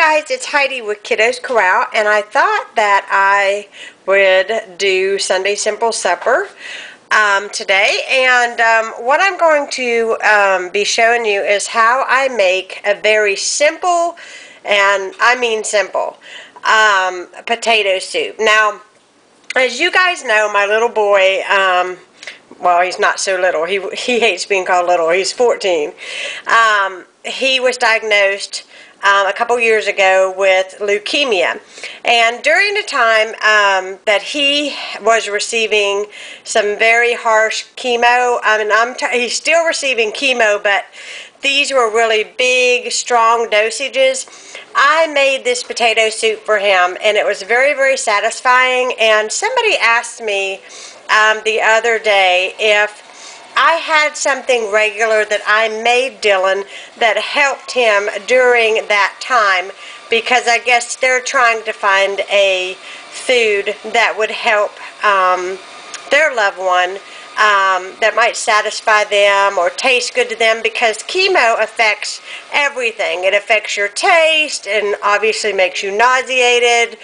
guys, it's Heidi with Kiddos Corral, and I thought that I would do Sunday Simple Supper today. And what I'm going to be showing you is how I make a very simple, and I mean simple, potato soup. Now, as you guys know, my little boy, well, he's not so little. He hates being called little. He's 14. He was diagnosed a couple years ago with leukemia, and during the time that he was receiving some very harsh chemo, he's still receiving chemo, but these were really big, strong dosages. I made this potato soup for him, and it was very, very satisfying. And somebody asked me the other day if I had something regular that I made Dylan that helped him during that time, because I guess they're trying to find a food that would help their loved one, that might satisfy them or taste good to them, because chemo affects everything. It affects your taste and obviously makes you nauseated.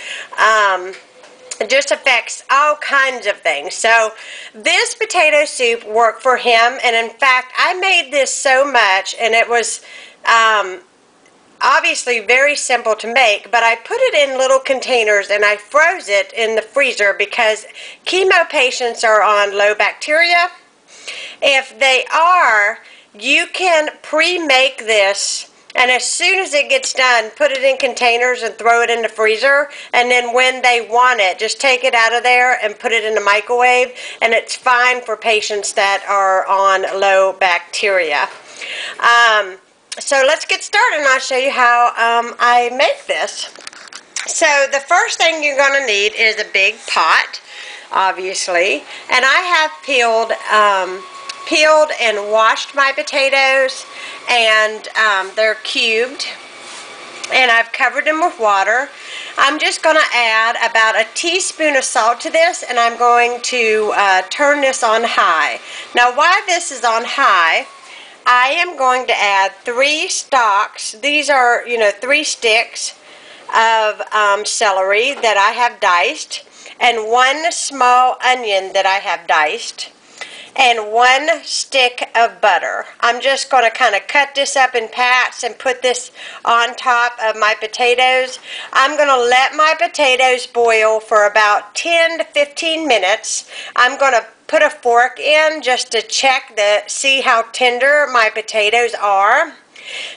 It just affects all kinds of things. So this potato soup worked for him, and in fact I made this so much, and it was obviously very simple to make, but I put it in little containers and I froze it in the freezer because chemo patients are on low bacteria. If they are, you can pre-make this, and as soon as it gets done, put it in containers and throw it in the freezer, and then when they want it, just take it out of there and put it in the microwave, and it's fine for patients that are on low bacteria. So let's get started, and I'll show you how I make this. So the first thing you're going to need is a big pot, obviously, and I have peeled and washed my potatoes, and they're cubed, and I've covered them with water. I'm just going to add about a teaspoon of salt to this, and I'm going to turn this on high. Now, while this is on high, I am going to add 3 stalks. These are, 3 sticks of celery that I have diced, and 1 small onion that I have diced, and 1 stick of butter. I'm just going to kind of cut this up in pats and put this on top of my potatoes. I'm going to let my potatoes boil for about 10 to 15 minutes. I'm going to put a fork in just to check see how tender my potatoes are.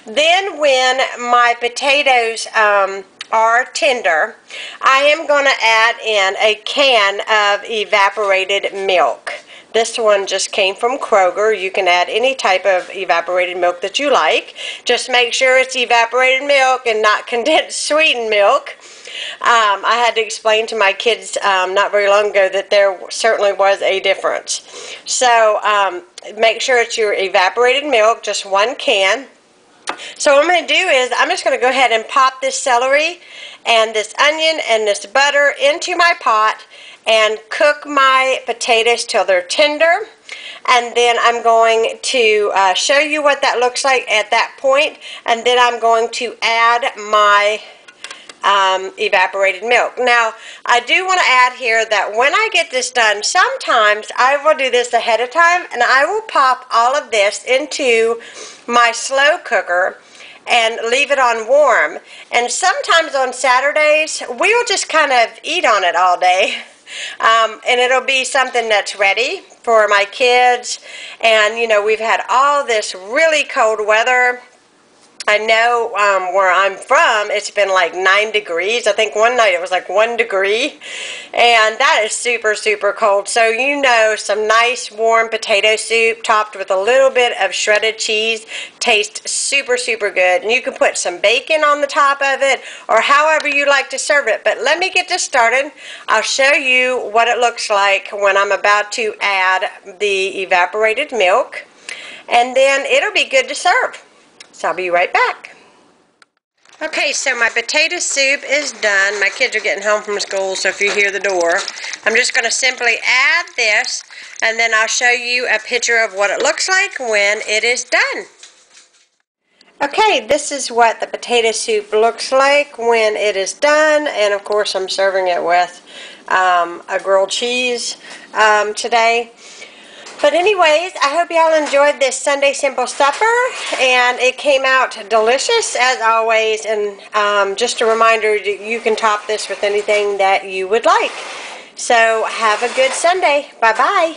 Then when my potatoes are tender, I am going to add in a can of evaporated milk. This one just came from Kroger. You can add any type of evaporated milk that you like. Just make sure it's evaporated milk and not condensed sweetened milk. I had to explain to my kids not very long ago that there certainly was a difference. So make sure it's your evaporated milk, just 1 can. So what I'm going to do is I'm just going to go ahead and pop this celery and this onion and this butter into my pot and cook my potatoes till they're tender. And then I'm going to show you what that looks like at that point, and then I'm going to add my evaporated milk. Now, I do want to add here that when I get this done, sometimes I will do this ahead of time, and I will pop all of this into my slow cooker and leave it on warm. And sometimes on Saturdays, we will just kind of eat on it all day. And it'll be something that's ready for my kids. And, we've had all this really cold weather. I know where I'm from, it's been like 9 degrees. I think one night it was like 1 degree. And that is super, super cold. So, some nice warm potato soup topped with a little bit of shredded cheese tastes super, super good. And you can put some bacon on the top of it, or however you like to serve it. But let me get this started. I'll show you what it looks like when I'm about to add the evaporated milk. And then it'll be good to serve. So I'll be right back. Okay, so my potato soup is done. My kids are getting home from school, so if you hear the door, I'm just going to simply add this, and then I'll show you a picture of what it looks like when it is done. Okay, this is what the potato soup looks like when it is done, and of course I'm serving it with a grilled cheese today. But anyways, I hope y'all enjoyed this Sunday Simple Supper, and it came out delicious as always, and just a reminder that you can top this with anything that you would like. So have a good Sunday. Bye-bye.